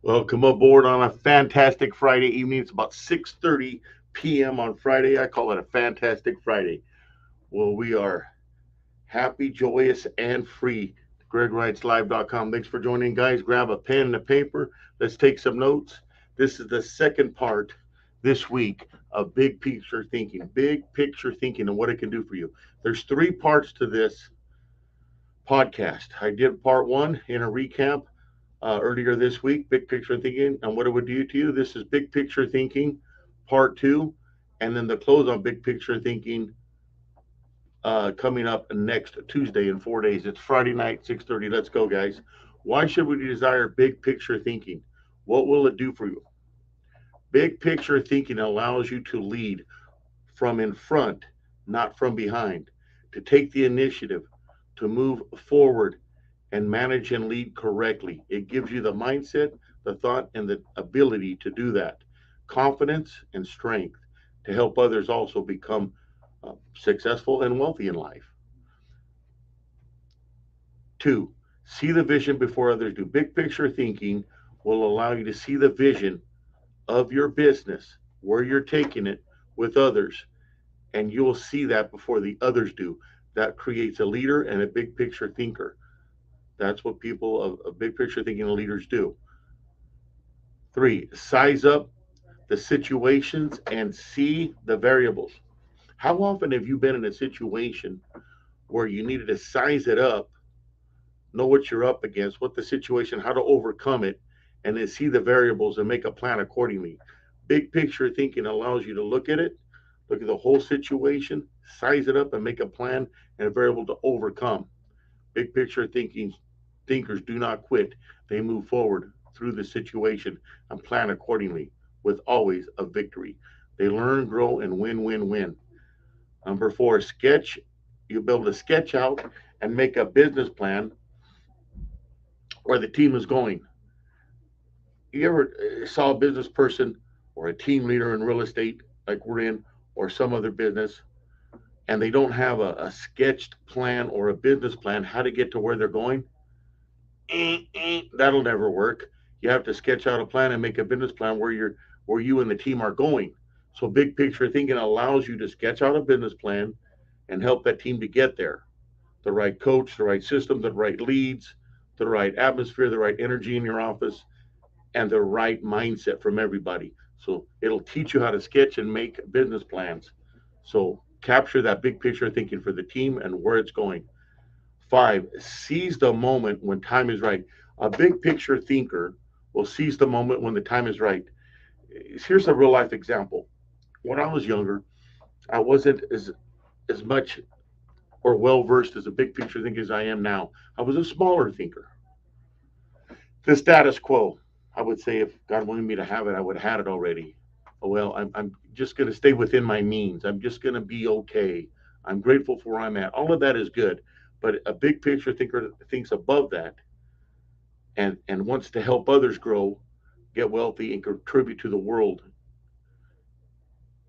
Welcome aboard on a fantastic Friday evening. It's about 6:30 p.m. on Friday. I call it a fantastic Friday. Well, we are happy, joyous, and free. GregWrightsLive.com. Thanks for joining, guys. Grab a pen and a paper. Let's take some notes. This is the second part this week of big picture thinking. Big picture thinking and what it can do for you. There's three parts to this podcast. I did part one in a recap earlier this week, big picture thinking and what it would do to you. This is big picture thinking, part two, and then the close on big picture thinking coming up next Tuesday in 4 days. It's Friday night, 6:30. Let's go, guys. Why should we desire big picture thinking? What will it do for you? Big picture thinking allows you to lead from in front, not from behind, to take the initiative, to move forward and manage and lead correctly. It gives you the mindset, the thought, and the ability to do that. Confidence and strength to help others also become successful and wealthy in life. Two, see the vision before others do. Big picture thinking will allow you to see the vision of your business, where you're taking it with others, and you'll see that before the others do. That creates a leader and a big picture thinker. That's what people of big picture thinking leaders do. Three, size up the situations and see the variables. How often have you been in a situation where you needed to size it up, know what you're up against, what the situation, how to overcome it, and then see the variables and make a plan accordingly? Big picture thinking allows you to look at it, look at the whole situation, size it up, and make a plan and a variable to overcome. Big picture thinking thinkers do not quit. They move forward through the situation and plan accordingly with always a victory. They learn, grow, and win, win, win. Number four, sketch. You'll be able to sketch out and make a business plan where the team is going. You ever saw a business person or a team leader in real estate like we're in or some other business and they don't have a sketched plan or a business plan how to get to where they're going? That'll never work. You have to sketch out a plan and make a business plan where you and the team are going. So big picture thinking allows you to sketch out a business plan and help that team to get there. The right coach, the right system, the right leads, the right atmosphere, the right energy in your office, and the right mindset from everybody. So it'll teach you how to sketch and make business plans. So capture that big picture thinking for the team and where it's going. Five, seize the moment when time is right. A big picture thinker will seize the moment when the time is right. Here's a real life example. When I was younger, I wasn't as much or well versed as a big picture thinker as I am now. I was a smaller thinker. The status quo, I would say, if God wanted me to have it, I would have had it already. Oh, well, I'm just going to stay within my means. I'm just going to be okay. I'm grateful for where I'm at. All of that is good. But a big picture thinker thinks above that and wants to help others grow, get wealthy, and contribute to the world.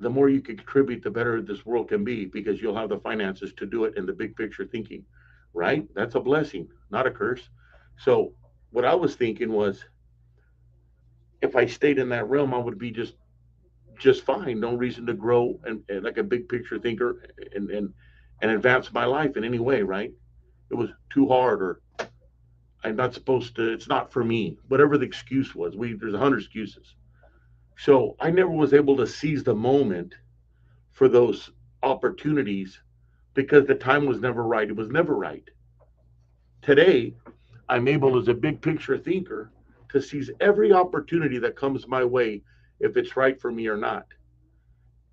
The more you can contribute, the better this world can be because you'll have the finances to do it in the big picture thinking, right? That's a blessing, not a curse. So, what I was thinking was if I stayed in that realm, I would be just fine. No reason to grow and like a big picture thinker and advance my life in any way, right? It was too hard or I'm not supposed to, it's not for me. Whatever the excuse was. There's 100 excuses. So I never was able to seize the moment for those opportunities because the time was never right. It was never right. Today, I'm able as a big picture thinker to seize every opportunity that comes my way if it's right for me or not.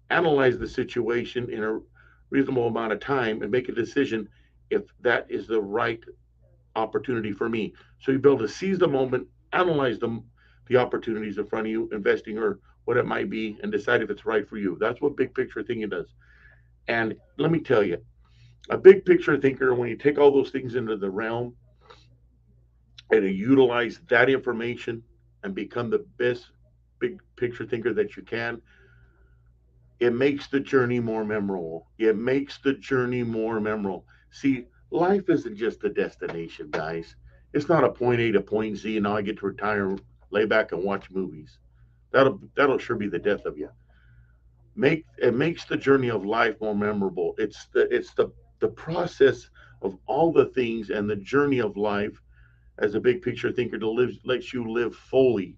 Analyze the situation in a reasonable amount of time and make a decision if that is the right opportunity for me. So you be able to seize the moment, analyze the opportunities in front of you, investing or what it might be, and decide if it's right for you. That's what big picture thinking does. And let me tell you, a big picture thinker, when you take all those things into the realm and you utilize that information and become the best big picture thinker that you can, it makes the journey more memorable. It makes the journey more memorable. See, life isn't just a destination, guys. It's not a point A to point Z and now I get to retire lay back and watch movies. That'll sure be the death of you. It makes the journey of life more memorable. It's the process of all the things and the journey of life as a big picture thinker to live lets you live fully,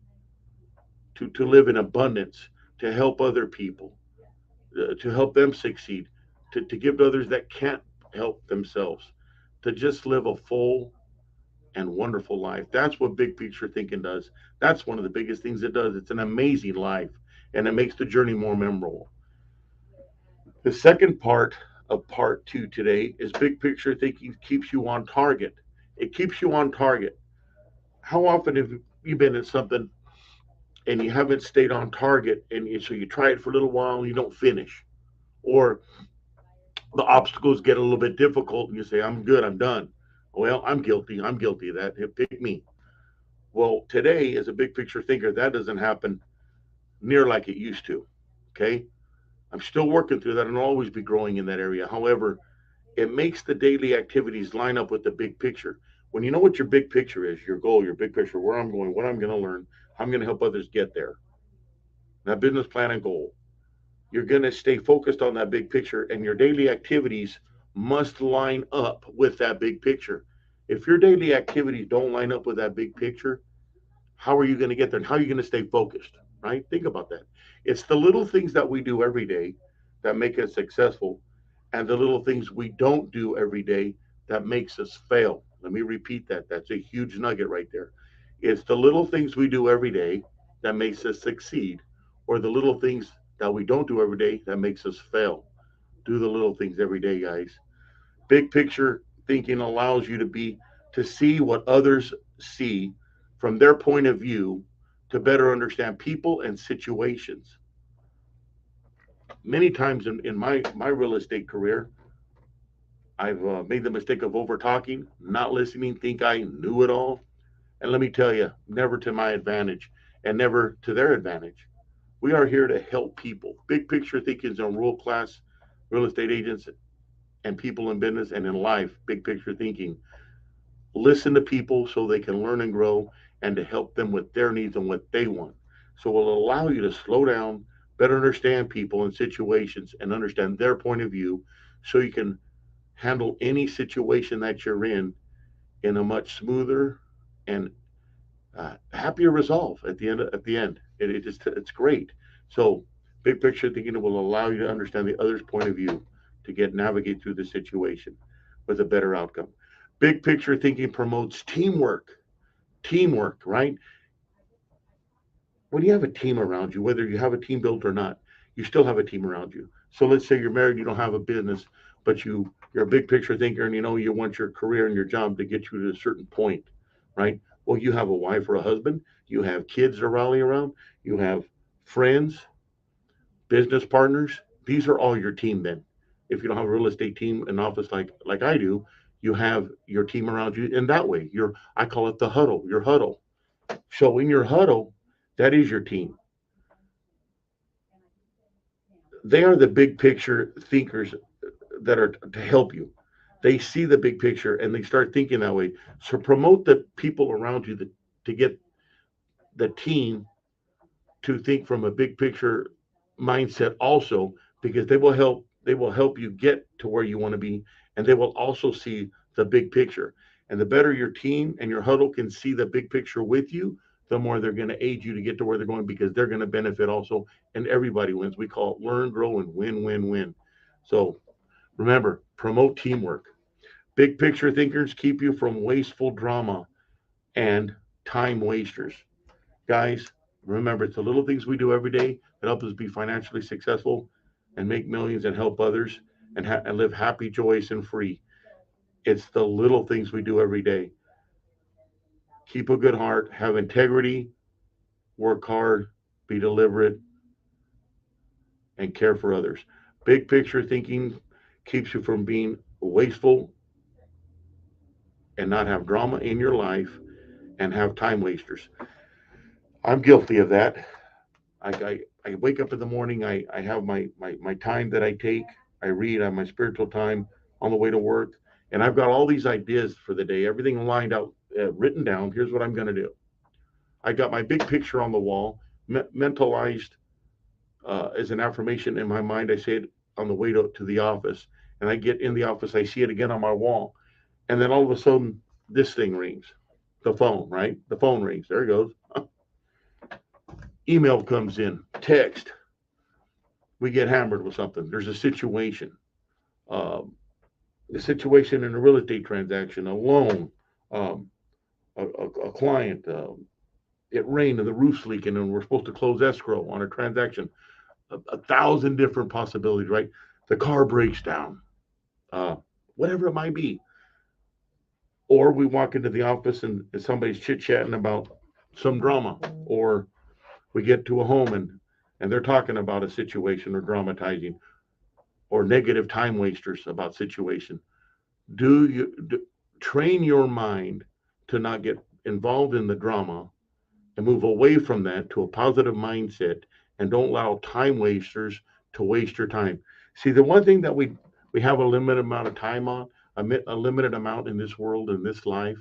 to live in abundance, to help other people, to help them succeed, to give to others that can't help themselves, to just live a full and wonderful life. That's what big picture thinking does. That's one of the biggest things it does. It's an amazing life, and it makes the journey more memorable. The second part of part two today is big picture thinking keeps you on target. It keeps you on target. How often have you been in something and you haven't stayed on target, and so you try it for a little while and you don't finish, or the obstacles get a little bit difficult and you say, I'm good, I'm done. Well, I'm guilty of that. Pick me. Well, today, as a big picture thinker, that doesn't happen near like it used to. Okay. I'm still working through that and I'll always be growing in that area. However, it makes the daily activities line up with the big picture. When you know what your big picture is, your goal, your big picture, where I'm going, what I'm going to learn, how I'm going to help others get there, that business plan and goal, you're going to stay focused on that big picture, and your daily activities must line up with that big picture. If your daily activities don't line up with that big picture, how are you going to get there? And how are you going to stay focused? Right? Think about that. It's the little things that we do every day that make us successful, and the little things we don't do every day that makes us fail. Let me repeat that. That's a huge nugget right there. It's the little things we do every day that makes us succeed, or the little things that we don't do every day that makes us fail. Do the little things every day, guys. Big picture thinking allows you to see what others see from their point of view, to better understand people and situations. Many times in my real estate career, I've made the mistake of over talking, not listening, think I knew it all. And let me tell you, never to my advantage and never to their advantage. We are here to help people. Big picture thinking is on world class real estate agents and people in business and in life. Big picture thinking. Listen to people so they can learn and grow, and to help them with their needs and what they want. So it will allow you to slow down, better understand people and situations, and understand their point of view, so you can handle any situation that you're in a much smoother and happier resolve at the end. It's great. So big picture thinking will allow you to understand the other's point of view, to get navigate through the situation with a better outcome. Big picture thinking promotes teamwork. Teamwork, right? When you have a team around you, whether you have a team built or not, you still have a team around you. So let's say you're married, you don't have a business, but you're a big picture thinker, and you know you want your career and your job to get you to a certain point, right? Well, you have a wife or a husband, you have kids to rally around, you have friends, business partners. These are all your team then. If you don't have a real estate team in office like I do, you have your team around you in that way. I call it the huddle, your huddle. So in your huddle, that is your team. They are the big picture thinkers that are to help you. They see the big picture and they start thinking that way. So promote the people around you to get the team to think from a big picture mindset also, because they will help you get to where you want to be, and they will also see the big picture. And the better your team and your huddle can see the big picture with you, the more they're going to aid you to get to where they're going, because they're going to benefit also, and everybody wins. We call it learn, grow, and win, win, win. So remember, promote teamwork. Big picture thinkers keep you from wasteful drama and time wasters. Guys, remember, it's the little things we do every day that help us be financially successful and make millions and help others, and live happy, joyous, and free. It's the little things we do every day. Keep a good heart, have integrity, work hard, be deliberate, and care for others. Big picture thinking keeps you from being wasteful and not have drama in your life and have time wasters. I'm guilty of that. I wake up in the morning, I have my time that I take, I read on my spiritual time on the way to work, and I've got all these ideas for the day, everything lined out, written down. Here's what I'm going to do. I got my big picture on the wall, mentalized as an affirmation in my mind. I say it on the way to the office, and I get in the office. I see it again on my wall, and then all of a sudden, this thing rings. The phone, right? The phone rings. There it goes. Email comes in, text. We get hammered with something. There's a situation. Um, the situation in a real estate transaction, a loan, um, a client. It rained and the roof's leaking, and we're supposed to close escrow on a transaction. A thousand different possibilities, right? The car breaks down, uh, whatever it might be. Or we walk into the office and somebody's chit chatting about some drama, or we get to a home and they're talking about a situation or dramatizing, or negative time wasters about situation. Train your mind to not get involved in the drama and move away from that to a positive mindset, and don't allow time wasters to waste your time. See, the one thing that we have a limited amount of time on, a limited amount in this world, in this life,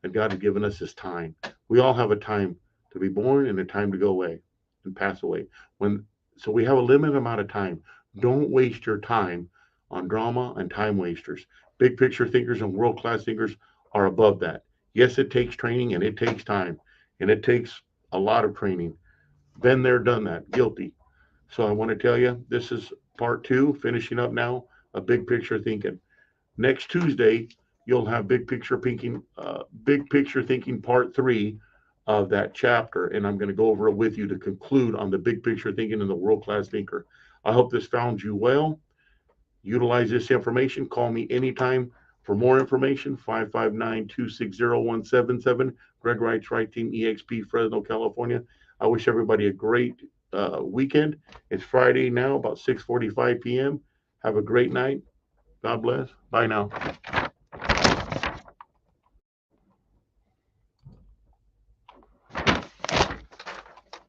that God has given us is time. We all have a time to be born and a time to go away and pass away. When So we have a limited amount of time. Don't waste your time on drama and time wasters. Big picture thinkers and world class thinkers are above that. Yes, it takes training and it takes time and it takes a lot of training. Been there, done that. Guilty. So I want to tell you, this is part two, finishing up now, a big picture thinking. Next Tuesday, you'll have big picture thinking part three of that chapter, and I'm going to go over it with you to conclude on the big picture thinking and the world class thinker. I hope this found you well. Utilize this information. Call me anytime for more information. 559-260-177. Greg Reitz, Right Team, EXP, Fresno, California. I wish everybody a great weekend. It's Friday now, about 6:45 p.m. Have a great night. God bless. Bye now.